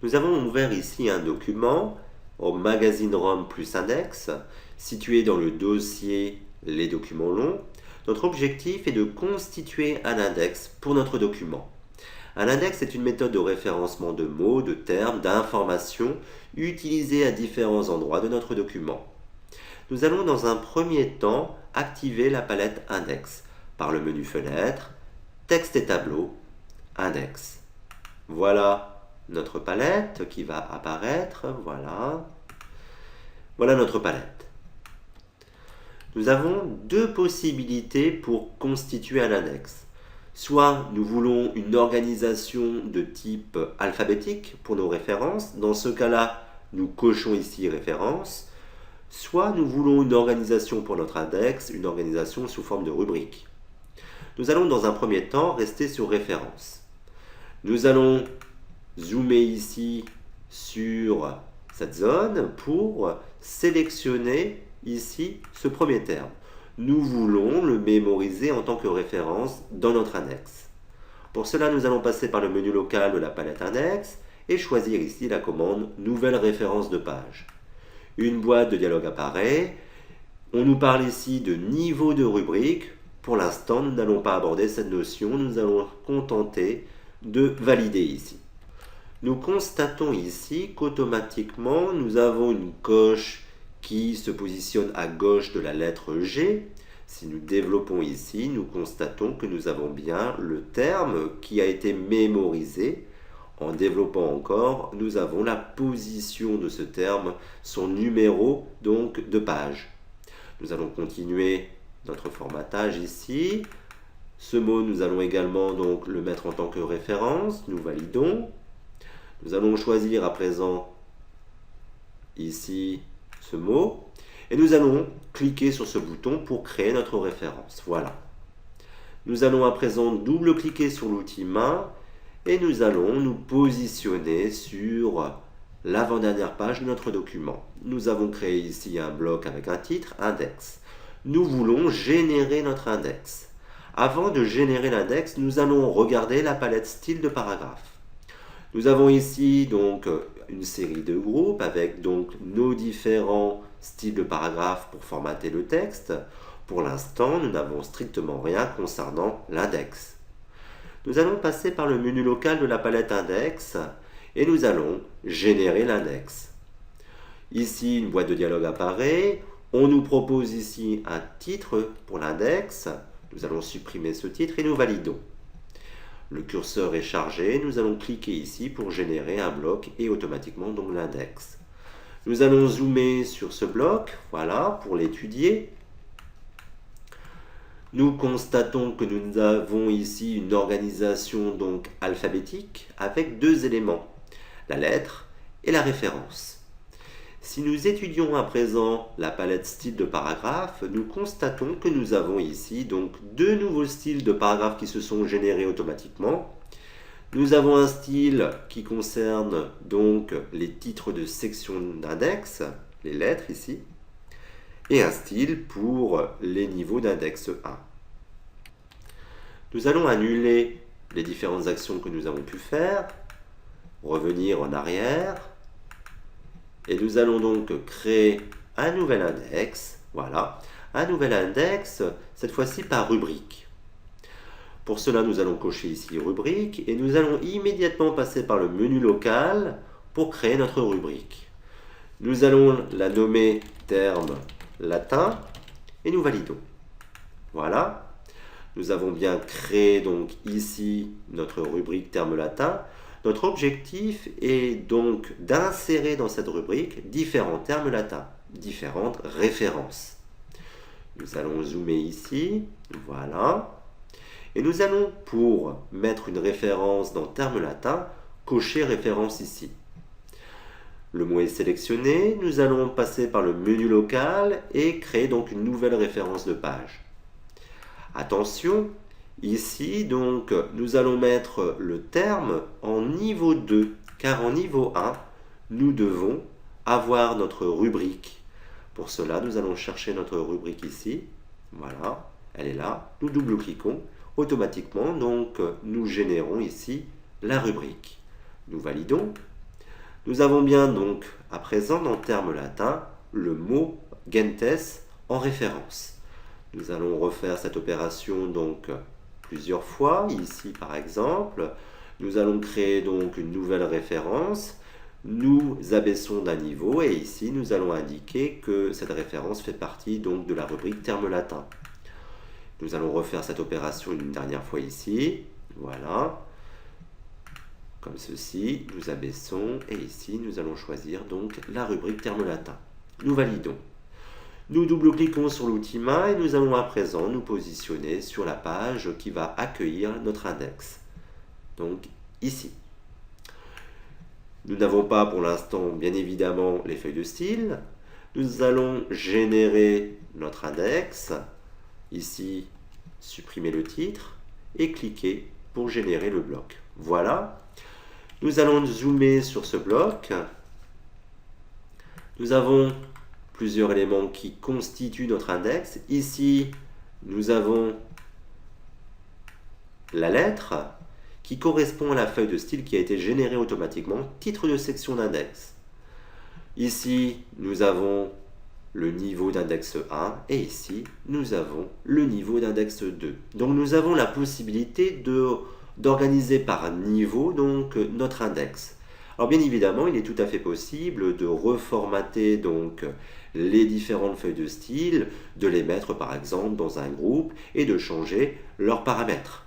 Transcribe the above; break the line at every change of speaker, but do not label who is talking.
Nous avons ouvert ici un document au magazine ROM plus index, situé dans le dossier Les documents longs. Notre objectif est de constituer un index pour notre document. Un index est une méthode de référencement de mots, de termes, d'informations utilisées à différents endroits de notre document. Nous allons dans un premier temps activer la palette Index par le menu Fenêtre, Texte et tableau, Index. Voilà notre palette qui va apparaître. Voilà notre palette. Nous avons deux possibilités pour constituer un index. Soit nous voulons une organisation de type alphabétique pour nos références. Dans ce cas-là, nous cochons ici référence. Soit nous voulons une organisation pour notre index, une organisation sous forme de rubrique. Nous allons dans un premier temps rester sur référence. Nous allons zoomer ici sur cette zone pour sélectionner ici ce premier terme. Nous voulons le mémoriser en tant que référence dans notre index. Pour cela, nous allons passer par le menu local de la palette Index et choisir ici la commande Nouvelle référence de page. Une boîte de dialogue apparaît. On nous parle ici de niveau de rubrique. Pour l'instant, nous n'allons pas aborder cette notion. Nous allons contenter de valider ici. Nous constatons ici qu'automatiquement, nous avons une coche qui se positionne à gauche de la lettre G. Si nous développons ici, nous constatons que nous avons bien le terme qui a été mémorisé. En développant encore, nous avons la position de ce terme, son numéro donc de page. Nous allons continuer notre formatage ici. Ce mot, nous allons également donc le mettre en tant que référence. Nous validons. Nous allons choisir à présent ici ce mot et nous allons cliquer sur ce bouton pour créer notre référence. Voilà. Nous allons à présent double-cliquer sur l'outil main et nous allons nous positionner sur l'avant-dernière page de notre document. Nous avons créé ici un bloc avec un titre, index. Nous voulons générer notre index. Avant de générer l'index, nous allons regarder la palette style de paragraphe. Nous avons ici donc une série de groupes avec donc nos différents styles de paragraphe pour formater le texte. Pour l'instant, nous n'avons strictement rien concernant l'index. Nous allons passer par le menu local de la palette Index et nous allons générer l'index. Ici, une boîte de dialogue apparaît. On nous propose ici un titre pour l'index. Nous allons supprimer ce titre et nous validons. Le curseur est chargé. Nous allons cliquer ici pour générer un bloc et automatiquement donc l'index. Nous allons zoomer sur ce bloc, voilà, pour l'étudier. Nous constatons que nous avons ici une organisation donc alphabétique avec deux éléments, la lettre et la référence. Si nous étudions à présent la palette style de paragraphe, nous constatons que nous avons ici donc deux nouveaux styles de paragraphes qui se sont générés automatiquement. Nous avons un style qui concerne donc les titres de section d'index, les lettres ici, et un style pour les niveaux d'index 1. Nous allons annuler les différentes actions que nous avons pu faire, revenir en arrière, et nous allons donc créer un nouvel index, voilà, un nouvel index, cette fois-ci par rubrique. Pour cela, nous allons cocher ici rubrique, et nous allons immédiatement passer par le menu local pour créer notre rubrique. Nous allons la nommer terme latin et nous validons. Voilà. Nous avons bien créé donc ici notre rubrique terme latin. Notre objectif est donc d'insérer dans cette rubrique différents termes latins, différentes références. Nous allons zoomer ici, voilà. Et nous allons, pour mettre une référence dans termes latins, cocher référence ici. Le mot est sélectionné, nous allons passer par le menu local et créer donc une nouvelle référence de page. Attention, ici donc nous allons mettre le terme en niveau 2, car en niveau 1, nous devons avoir notre rubrique. Pour cela, nous allons chercher notre rubrique ici. Voilà, elle est là. Nous double-cliquons. Automatiquement, donc, nous générons ici la rubrique. Nous validons. Nous avons bien donc à présent en termes latins le mot gentes en référence. Nous allons refaire cette opération donc plusieurs fois. Ici par exemple, nous allons créer donc une nouvelle référence. Nous abaissons d'un niveau et ici nous allons indiquer que cette référence fait partie donc de la rubrique termes latins. Nous allons refaire cette opération une dernière fois ici. Voilà. Comme ceci, nous abaissons et ici nous allons choisir donc la rubrique termes latins. Nous validons. Nous double-cliquons sur l'outil main et nous allons à présent nous positionner sur la page qui va accueillir notre index. Donc ici. Nous n'avons pas pour l'instant bien évidemment les feuilles de style. Nous allons générer notre index. Ici, supprimer le titre et cliquer pour générer le bloc. Voilà. Nous allons zoomer sur ce bloc. Nous avons plusieurs éléments qui constituent notre index. Ici, nous avons la lettre qui correspond à la feuille de style qui a été générée automatiquement, titre de section d'index. Ici, nous avons le niveau d'index 1 et ici, nous avons le niveau d'index 2. Donc, nous avons la possibilité d'organiser par niveau donc, notre index. Alors bien évidemment, il est tout à fait possible de reformater donc les différentes feuilles de style, de les mettre par exemple dans un groupe et de changer leurs paramètres.